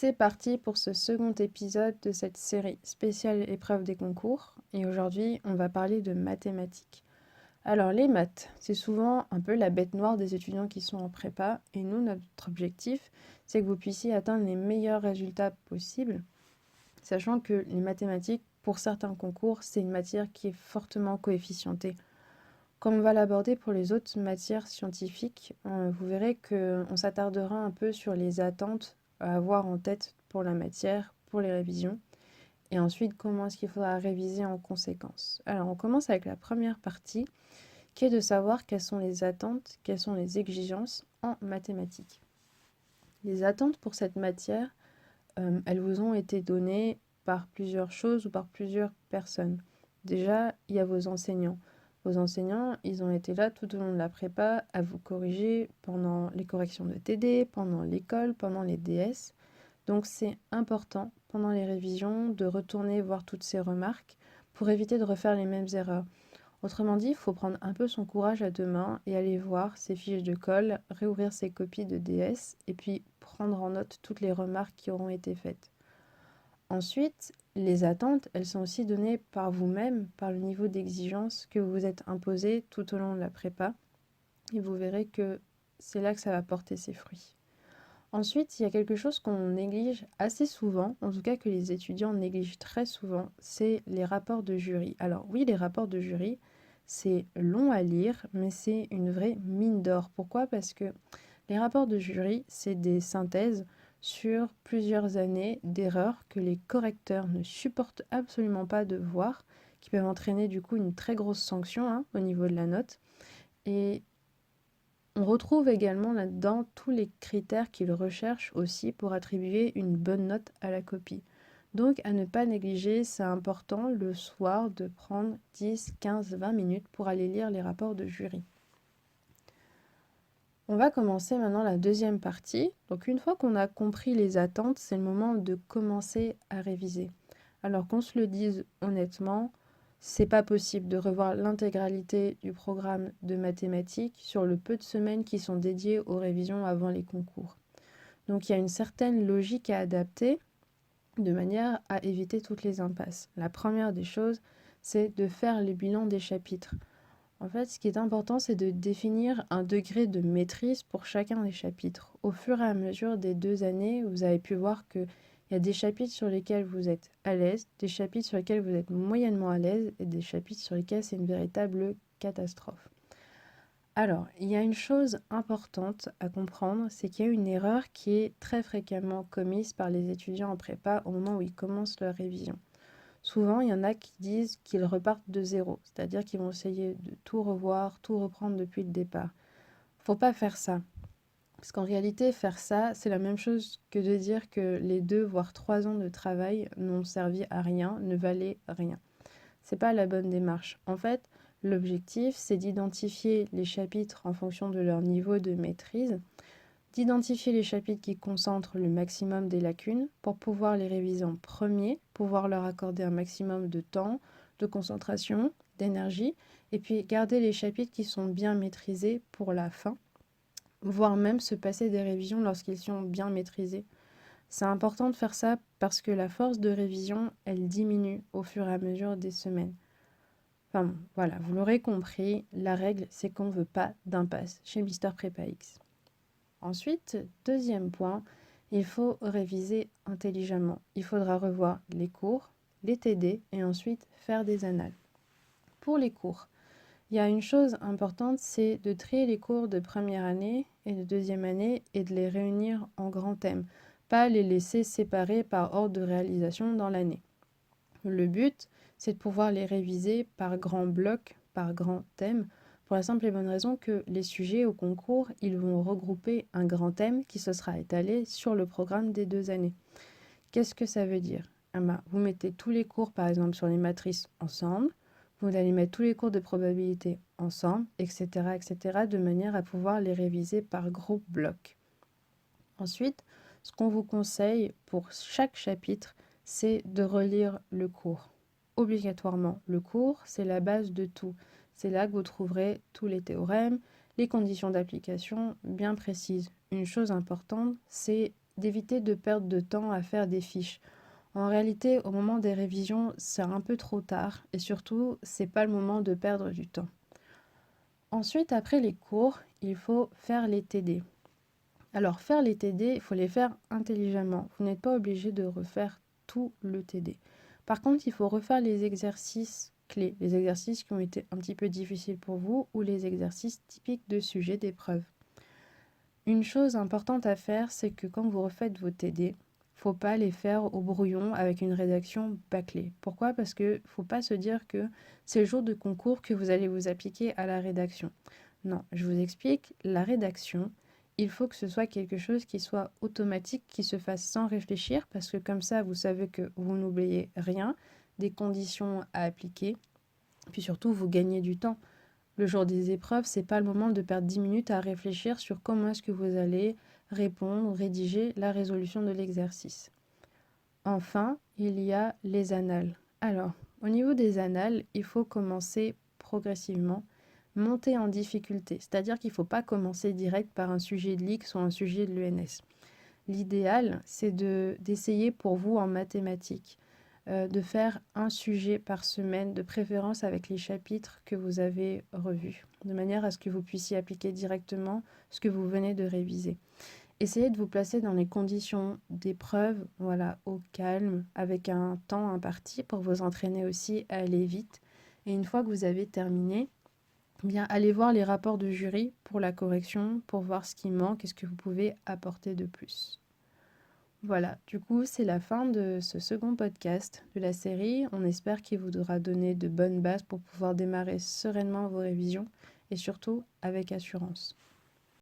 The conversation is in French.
C'est parti pour ce second épisode de cette série spéciale épreuve des concours. Et aujourd'hui, on va parler de mathématiques. Alors les maths, c'est souvent un peu la bête noire des étudiants qui sont en prépa. Et nous, notre objectif, c'est que vous puissiez atteindre les meilleurs résultats possibles. Sachant que les mathématiques, pour certains concours, c'est une matière qui est fortement coefficientée. Comme on va l'aborder pour les autres matières scientifiques, vous verrez qu'on s'attardera un peu sur les attentes à avoir en tête pour la matière, pour les révisions, et ensuite comment est-ce qu'il faudra réviser en conséquence. Alors on commence avec la première partie, qui est de savoir quelles sont les attentes, quelles sont les exigences en mathématiques. Les attentes pour cette matière, elles vous ont été données par plusieurs choses ou par plusieurs personnes. Déjà, il y a vos enseignants. Vos enseignants, ils ont été là tout au long de la prépa à vous corriger pendant les corrections de TD, pendant l'école, pendant les DS. Donc c'est important pendant les révisions de retourner voir toutes ces remarques pour éviter de refaire les mêmes erreurs. Autrement dit, il faut prendre un peu son courage à deux mains et aller voir ses fiches de colle, réouvrir ses copies de DS et puis prendre en note toutes les remarques qui auront été faites. Ensuite, les attentes, elles sont aussi données par vous-même, par le niveau d'exigence que vous vous êtes imposé tout au long de la prépa. Et vous verrez que c'est là que ça va porter ses fruits. Ensuite, il y a quelque chose qu'on néglige assez souvent, en tout cas que les étudiants négligent très souvent, c'est les rapports de jury. Alors oui, les rapports de jury, c'est long à lire, mais c'est une vraie mine d'or. Pourquoi? Parce que les rapports de jury, c'est des synthèses sur plusieurs années d'erreurs que les correcteurs ne supportent absolument pas de voir, qui peuvent entraîner du coup une très grosse sanction au niveau de la note. Et on retrouve également là-dedans tous les critères qu'ils recherchent aussi pour attribuer une bonne note à la copie. Donc à ne pas négliger, c'est important le soir de prendre 10, 15, 20 minutes pour aller lire les rapports de jury. On va commencer maintenant la deuxième partie. Donc une fois qu'on a compris les attentes, c'est le moment de commencer à réviser. Alors qu'on se le dise honnêtement, c'est pas possible de revoir l'intégralité du programme de mathématiques sur le peu de semaines qui sont dédiées aux révisions avant les concours. Donc il y a une certaine logique à adapter de manière à éviter toutes les impasses. La première des choses, c'est de faire le bilan des chapitres. En fait, ce qui est important, c'est de définir un degré de maîtrise pour chacun des chapitres. Au fur et à mesure des 2 années, vous avez pu voir qu'il y a des chapitres sur lesquels vous êtes à l'aise, des chapitres sur lesquels vous êtes moyennement à l'aise et des chapitres sur lesquels c'est une véritable catastrophe. Alors, il y a une chose importante à comprendre, c'est qu'il y a une erreur qui est très fréquemment commise par les étudiants en prépa au moment où ils commencent leur révision. Souvent, il y en a qui disent qu'ils repartent de zéro, c'est-à-dire qu'ils vont essayer de tout revoir, tout reprendre depuis le départ. Faut pas faire ça. Parce qu'en réalité, faire ça, c'est la même chose que de dire que les 2 voire 3 ans de travail n'ont servi à rien, ne valaient rien. C'est pas la bonne démarche. En fait, l'objectif, c'est d'identifier les chapitres en fonction de leur niveau de maîtrise, d'identifier les chapitres qui concentrent le maximum des lacunes pour pouvoir les réviser en premier, pouvoir leur accorder un maximum de temps, de concentration, d'énergie, et puis garder les chapitres qui sont bien maîtrisés pour la fin, voire même se passer des révisions lorsqu'ils sont bien maîtrisés. C'est important de faire ça parce que la force de révision, elle diminue au fur et à mesure des semaines. Enfin bon, voilà, vous l'aurez compris, la règle, c'est qu'on ne veut pas d'impasse chez Mister Prépa X. Ensuite, deuxième point, il faut réviser intelligemment. Il faudra revoir les cours, les TD et ensuite faire des annales. Pour les cours, il y a une chose importante, c'est de trier les cours de première année et de deuxième année et de les réunir en grands thèmes, pas les laisser séparés par ordre de réalisation dans l'année. Le but, c'est de pouvoir les réviser par grands blocs, par grands thèmes, pour la simple et bonne raison que les sujets au concours, ils vont regrouper un grand thème qui se sera étalé sur le programme des 2 années. Qu'est-ce que ça veut dire? Vous mettez tous les cours, par exemple, sur les matrices ensemble, vous allez mettre tous les cours de probabilité ensemble, etc., etc., de manière à pouvoir les réviser par gros blocs. Ensuite, ce qu'on vous conseille pour chaque chapitre, c'est de relire le cours. Obligatoirement, le cours, c'est la base de tout. C'est là que vous trouverez tous les théorèmes, les conditions d'application bien précises. Une chose importante, c'est d'éviter de perdre de temps à faire des fiches. En réalité, au moment des révisions, c'est un peu trop tard et surtout, c'est pas le moment de perdre du temps. Ensuite, après les cours, il faut faire les TD. Alors, faire les TD, il faut les faire intelligemment. Vous n'êtes pas obligé de refaire tout le TD. Par contre, il faut refaire les exercices clés, les exercices qui ont été un petit peu difficiles pour vous ou les exercices typiques de sujet d'épreuve. Une chose importante à faire, c'est que quand vous refaites vos TD, faut pas les faire au brouillon avec une rédaction bâclée. Pourquoi? Parce que faut pas se dire que c'est le jour de concours que vous allez vous appliquer à la rédaction. Non, je vous explique, la rédaction, il faut que ce soit quelque chose qui soit automatique, qui se fasse sans réfléchir, parce que comme ça, vous savez que vous n'oubliez rien, des conditions à appliquer, puis surtout, vous gagnez du temps. Le jour des épreuves, c'est pas le moment de perdre 10 minutes à réfléchir sur comment est-ce que vous allez répondre, rédiger la résolution de l'exercice. Enfin, il y a les annales. Alors, au niveau des annales, il faut commencer progressivement, monter en difficulté. C'est-à-dire qu'il ne faut pas commencer direct par un sujet de l'IX ou un sujet de l'ENS. L'idéal, c'est d'essayer pour vous en mathématiques, de faire un sujet par semaine, de préférence avec les chapitres que vous avez revus, de manière à ce que vous puissiez appliquer directement ce que vous venez de réviser. Essayez de vous placer dans les conditions d'épreuve, voilà, au calme, avec un temps imparti pour vous entraîner aussi à aller vite. Et une fois que vous avez terminé, bien, allez voir les rapports de jury pour la correction, pour voir ce qui manque et ce que vous pouvez apporter de plus. Voilà, du coup, c'est la fin de ce second podcast de la série. On espère qu'il vous aura donné de bonnes bases pour pouvoir démarrer sereinement vos révisions et surtout avec assurance.